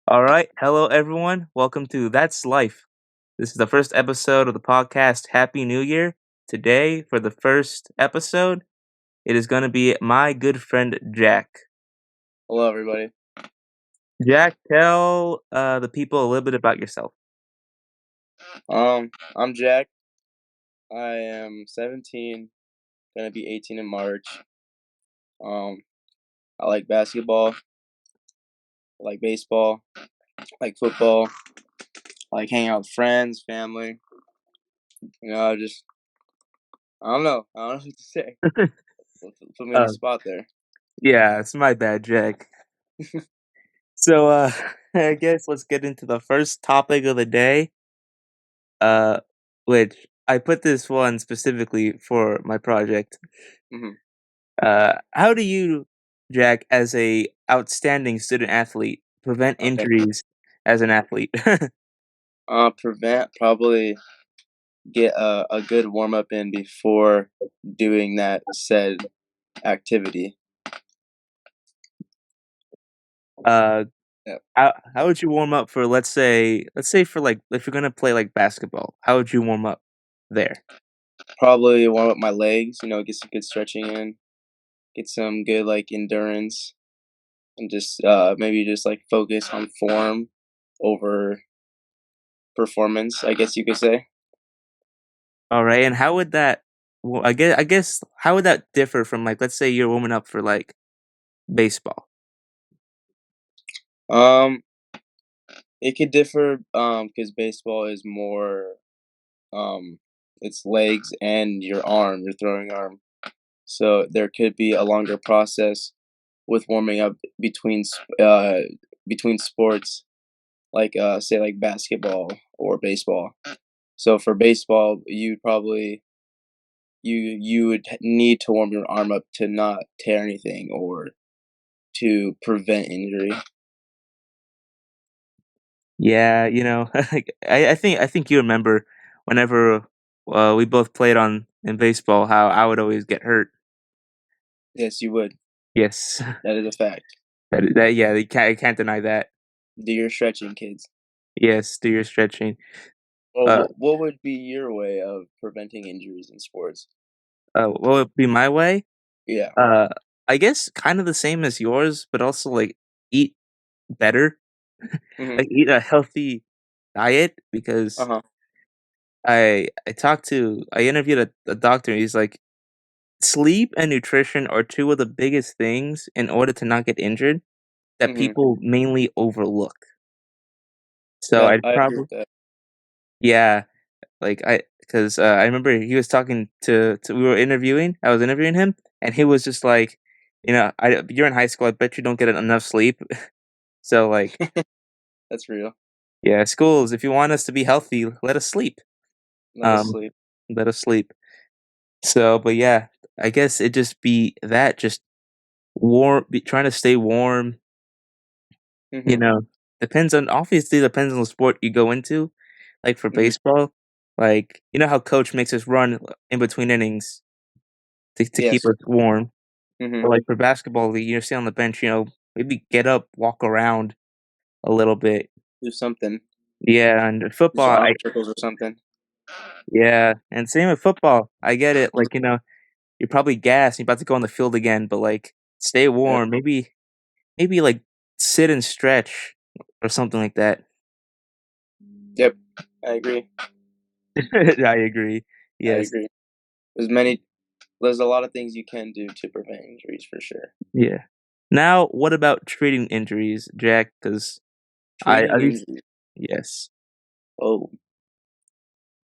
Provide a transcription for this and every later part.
All right. Hello, everyone. Welcome to That's Life. This is the first episode of the podcast. Happy New Year. Today, for the first episode, it is going to be my good friend Jack. Hello, everybody. Jack, tell the people a little bit about yourself. I'm Jack. I am 17, gonna be 18 in March. I like basketball, I like baseball, I like football, I like hanging out with friends, family. I don't know. I don't know what to say. Put me on the Uh, spot there. yeah, it's my bad, Jack. So, I guess let's get into the first topic of the day, uh, which I put this one specifically for my project. hmm How do you, Jack, as a outstanding student athlete, prevent Okay. injuries as an athlete? Probably get a good warm up in before doing that said activity. uh, Yeah. how would you warm up for let's say for like if you're gonna play like basketball, how would you warm up there? Probably warm up my legs. Get some good stretching in, get some good endurance, and just maybe just focus on form over performance, I guess you could say. All right, and how would that? Well, I guess how would that differ from like let's say you're warming up for like baseball? Um, it could differ because baseball is more it's legs and your arm, your throwing arm. So there could be a longer process with warming up between sports, say like basketball or baseball. So for baseball, you would need to warm your arm up to not tear anything or to prevent injury. Yeah, like, I think you remember whenever we both played on in baseball, how I would always get hurt. Yes, you would. Yes. That is a fact. That yeah, you can't deny that. Do your stretching, kids. Yes, do your stretching. Well, Uh, what would be your way of preventing injuries in sports? what would be my way? Yeah. Uh, I guess kind of the same as yours, but also like eat better, Mhm. like eat a healthy diet because Uh-huh. I interviewed a doctor. And he's like, sleep and nutrition are two of the biggest things in order to not get injured that Mhm. people mainly overlook. So Yeah, I'd I agree probably with that. yeah, like I remember he was talking to I was interviewing him, and he was just like, you're in high school. I bet you don't get enough sleep. So like, That's real. yeah, schools. If you want us to be healthy, let us sleep. Let us Um, sleep. let us sleep. So, but yeah, I guess it just be that just trying to stay warm. You Mhm. know, depends on the sport you go into. Like for Mhm. baseball, like how coach makes us run in between innings to keep Yes. us warm. Mhm. Or like for basketball, you stay on the bench, maybe get up, walk around a little bit. Do something. Yeah, and Do some football, arm I circles or something. yeah, and same with football. I get it. Like you're probably gassed. You're about to go on the field again, but like stay Yep. warm. Maybe like sit and stretch or something like that. Yep. I agree. I agree. I Yes. agree. There's a lot of things you can do to prevent injuries for sure. Yeah. Now, what about treating injuries, Jack? Because I Treating at least injuries. yes. Oh,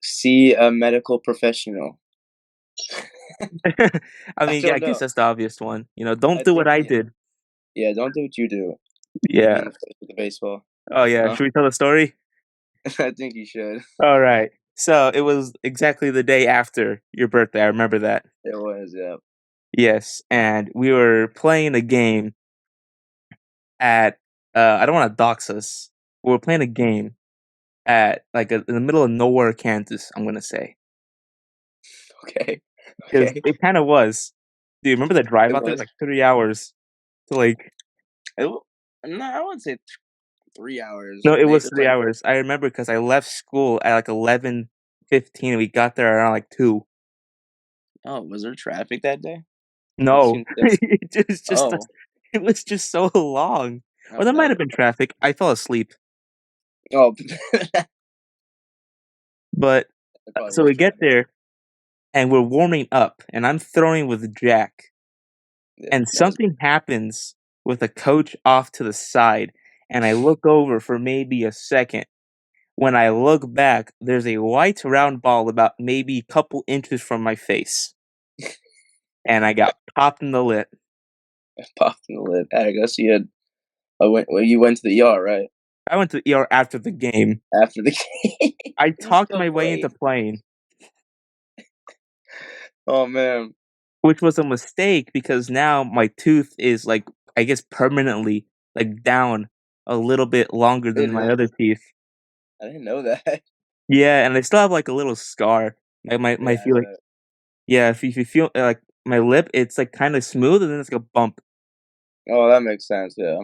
see a medical professional. I I mean, yeah, I don't guess know. that's the obvious one. Don't I do what think I yeah. did. Yeah, don't do what you do. Hit me Yeah. in the face with the baseball. Oh yeah. Huh? Should we tell the story? I think you should. All right. So it was exactly the day after your birthday. I remember that. It was, yeah. Yes, and we were playing a game at. I don't want to dox us. We were playing a game at like in the middle of nowhere, Kansas. I'm gonna say Okay. because Okay. it kind of was. Do you remember the drive It out there? was. Like 3 hours to like. It, no, I wouldn't say. 3 hours. No, it They was it's 3 like, hours. I remember because I left school at, like, 11:15, we got there around, like, 2. oh, was there traffic that day? That No, seems that's it was just oh, it was just so long. Or oh, there might that have been traffic, I fell asleep. oh, But, that probably so was we get traffic. there, and we're warming up, and I'm throwing with Jack, Yeah, and that was something happens with the coach off to the side, and I look over for maybe a second. When I look back, there's a white round ball about maybe a couple inches from my face, and I got popped in the lip. popped in the lip. I guess you had you went to the ER, right? I went to the ER after the game. After the game. I You talked still my way into played. playing, Oh, man. which was a mistake because now my tooth is, like, I guess permanently, like, down a little bit longer It than my other is? teeth. I didn't know that. Yeah, and I still have, like, a little scar. Like, my Yeah, I feel like bet. yeah, if you feel, like, my lip, it's, like, kinda smooth, and then it's like a bump. Oh, that makes sense, yeah.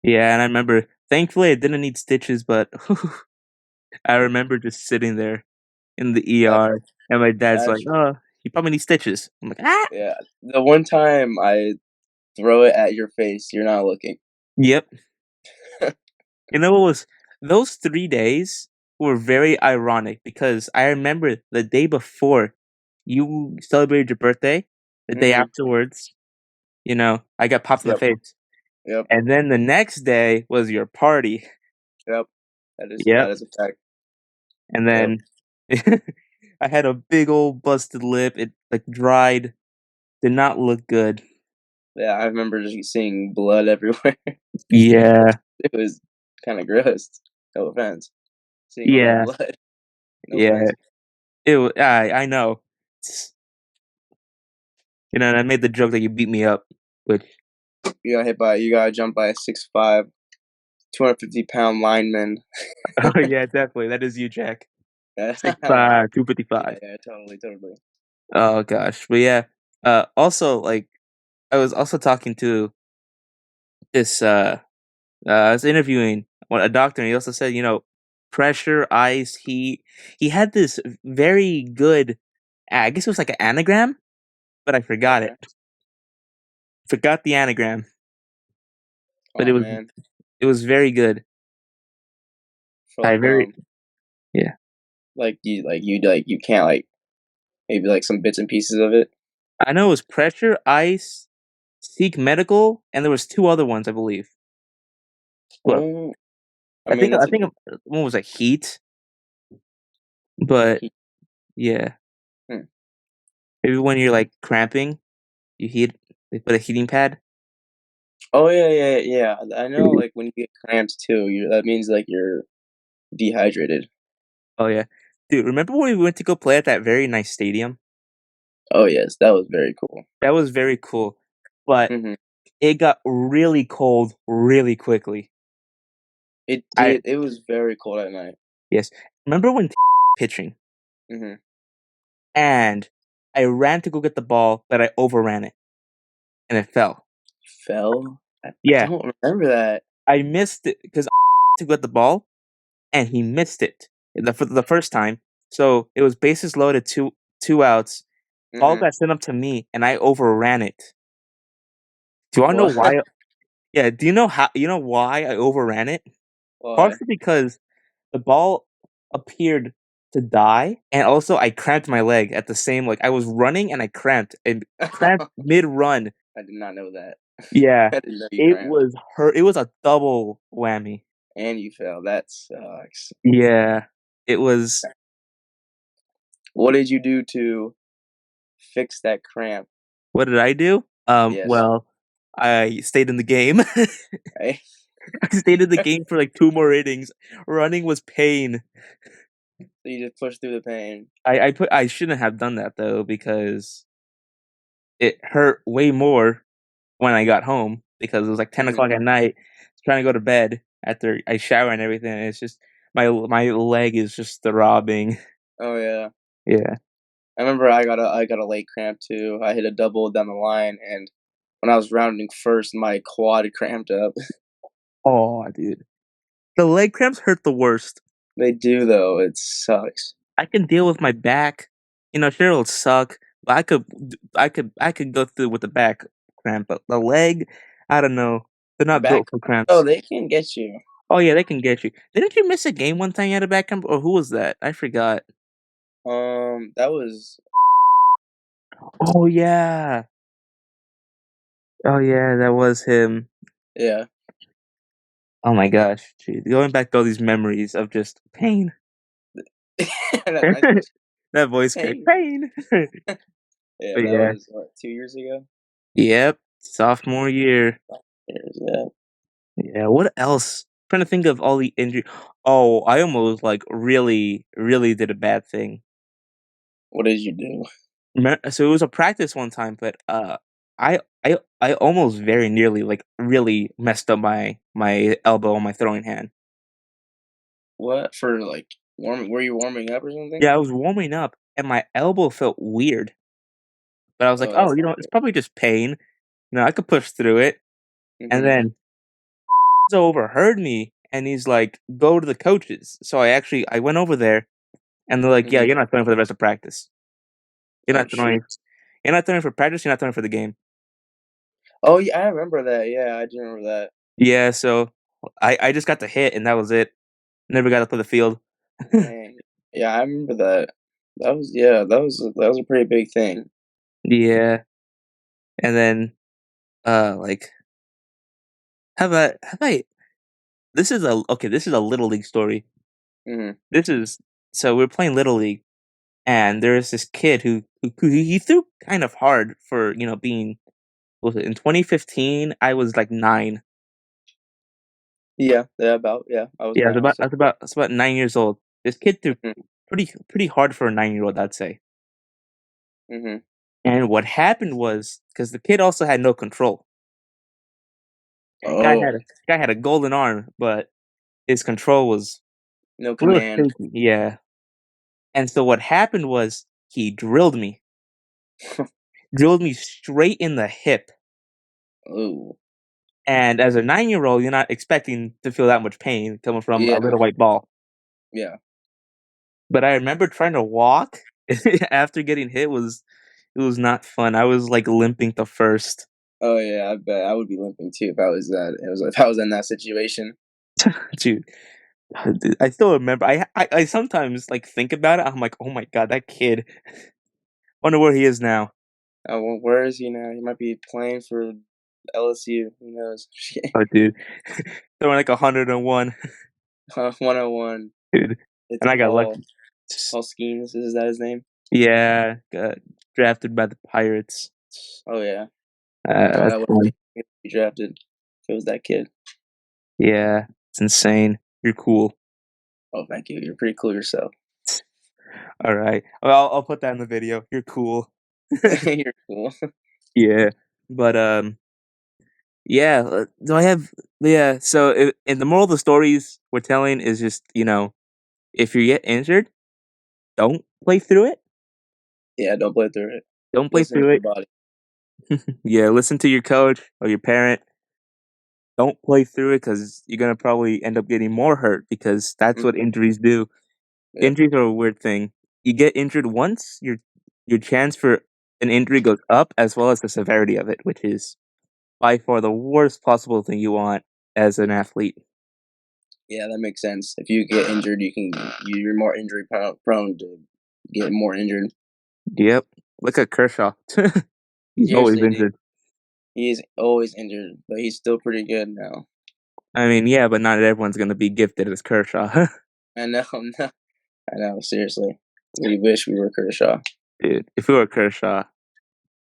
Yeah, and I remember thankfully, I didn't need stitches, but I remember just sitting there in the That ER, and my dad's like, that's "Oh, you probably need stitches." I'm like, "Ah!" yeah. The one time I throw it at your face, you're not looking. Yep. You know what was those 3 days were very ironic because I remember the day before you celebrated your birthday, the day Mhm. afterwards, I got popped in the Yep, face, yep, and then the next day was your party. yep. That is Yep, that is a fact. and Yep. then I had a big old busted lip, it, like, dried, did not look good. Yeah, I remember just seeing blood everywhere. Yeah, It was kinda gross. No offense. Seeing all that yeah, blood. No yeah, offense. I know. And I made the joke that you beat me up, which You got jumped by a 6'5", 250-pound lineman. oh, yeah, definitely, that is you, Jack. Yeah, 6'5", 255. yeah, totally, totally. Oh gosh, but yeah, also, like, I was also talking to this, I was interviewing a doctor, and he also said, pressure, ice, heat. He had this very good, I guess it was like an anagram, but I forgot it. Okay. Forgot the anagram, but Oh, man. it was very good. I very From, yeah. you can't, maybe, some bits and pieces of it? I know it was pressure, ice, seek medical, and there was 2 other ones, I believe. Well, Oh, I mean, I that's a think good one was like heat, but he yeah, hmm. maybe when you're, like, cramping, you heat they put a heating pad. Oh, yeah, yeah, yeah. I know, when you get cramps too, you that means, you're dehydrated. Oh, yeah. Dude, remember when we went to go play at that very nice stadium? Oh, yes, that was very cool. That was very cool, but Mhm. it got really cold really quickly. It I did it was very cold at night. Yes. Remember when pitching, Mhm. and I ran to go get the ball, but I overran it, and it fell. Fell? I Yeah, don't remember that. I missed it because to get the ball, and he missed it for the first time. So it was bases loaded, two outs. Ball Mhm. got sent up to me, and I overran it. Do you wanna know What? why? Yeah, do you know why I overran it? Why? Partially because the ball appeared to die, and also I cramped my leg at the same, I was running and I cramped mid-run. I did not know that. Yeah, I didn't know you it cramped. was it was a double whammy. And you fell, that sucks. Yeah, it was What did you do to fix that cramp? what did I do? Yes. Well, I stayed in the game. Right? I stayed in the game for, like, 2 more innings. Running was pain. So you just pushed through the pain. I shouldn't have done that though because it hurt way more when I got home because it was, like, 10 o'clock Mhm. at night, trying to go to bed after I shower and everything, and it's just my leg is just throbbing. Oh, yeah. Yeah. I remember I got a leg cramp too. I hit a double down the line, and when I was rounding first, my quad cramped up. Oh, dude. The leg cramps hurt the worst. They do though. It sucks. I can deal with my back. Sure it'll suck, but I could go through with the back cramp, but the leg, I don't know. They're not Back. built for Oh, cramps. they can get you. Oh yeah, they can get you. Didn't you miss a game one time you had a back cramp, or who was that? I forgot. That was Oh yeah. Oh yeah, that was him. yeah. Oh my gosh, dude. Going back to all these memories of just pain. That nice voice. That voice crack. Hey. Pain. Yeah, But that yeah. was what, 2 years ago. Yep. Sophomore year. Yeah. Yeah, what else? Trying to think of all the injury. Oh, I almost like really, really did a bad thing. What did you do? So it was a practice one time, but I almost very nearly like really messed up my elbow on my throwing hand. What for? Like warming? Were you warming up or something? Yeah, I was warming up and my elbow felt weird, but I was like, Oh, oh, that's not it's good. probably just pain. I could push through it. And Mhm. then overheard me and he's like, go to the coaches. So I went over there and they're like, yeah, Mhm. you're not throwing for the rest of practice. You're Oh not shoot. throwing. You're not throwing for practice. You're not throwing for the game. Oh yeah, I remember that. Yeah, I do remember that. Yeah, so I just got the hit and that was it. Never got up to the field. Dang. Yeah, I remember that. That was yeah. That was a pretty big thing. Yeah, and then like have I? This is a okay. This is a little league story. Mhm. This is so we're playing little league and there's this kid who he threw kind of hard for being what was it in 2015. I was like 9. Yeah. Yeah. About yeah. I was Yeah, nine also. I was about 9 years old. This kid threw Mhm. pretty hard for a 9-year-old, I'd say. Mhm. And what happened was because the kid also had no control. Oh, Guy had a golden arm, but his control was no a little command. shaky. Yeah. And so what happened was he drilled me straight in the hip. Oh. And as a 9-year-old, you're not expecting to feel that much pain coming from a Yeah. little white ball. Yeah. But I remember trying to walk after getting hit was it was not fun. I was like limping the first. Oh yeah. I bet I would be limping too if I was that. It was if I was in that situation. Dude, dude, I still remember. I sometimes like think about it. I'm like, oh my god, that kid. Wonder where he is now. Oh, well, where is he now? He might be playing for LSU. Who knows? Oh, dude, throwing like 101, 101. dude. It's And I got Paul. lucky. Paul Skeens. Is that his name? Yeah, got drafted by the Pirates. Oh yeah. Oh, That's that would fun. be drafted if it was that kid. Yeah, it's insane. You're cool. Oh, thank you. You're pretty cool yourself. All right. Well, I'll put that in the video. You're cool. You're cool. Yeah, but yeah. Do I have? Yeah. So, and the moral of the stories we're telling is just if you get injured, don't play through it. Yeah, don't play through it. Don't play Listen to through your it. body. Yeah, listen to your coach or your parent. Don't play through it because you're gonna probably end up getting more hurt because that's what Mhm. injuries do. Yeah. Injuries are a weird thing. You get injured once, your chance for an injury goes up as well as the severity of it, which is by far the worst possible thing you want as an athlete. Yeah, that makes sense. If you get injured, you're more injury prone to get more injured. Yep. Look at Kershaw. He's always Seriously, dude. injured. He's always injured, but he's still pretty good now. I mean, yeah, but not everyone's gonna be gifted as Kershaw. I know, I know. Seriously, we wish we were Kershaw. Dude, if we were Kershaw,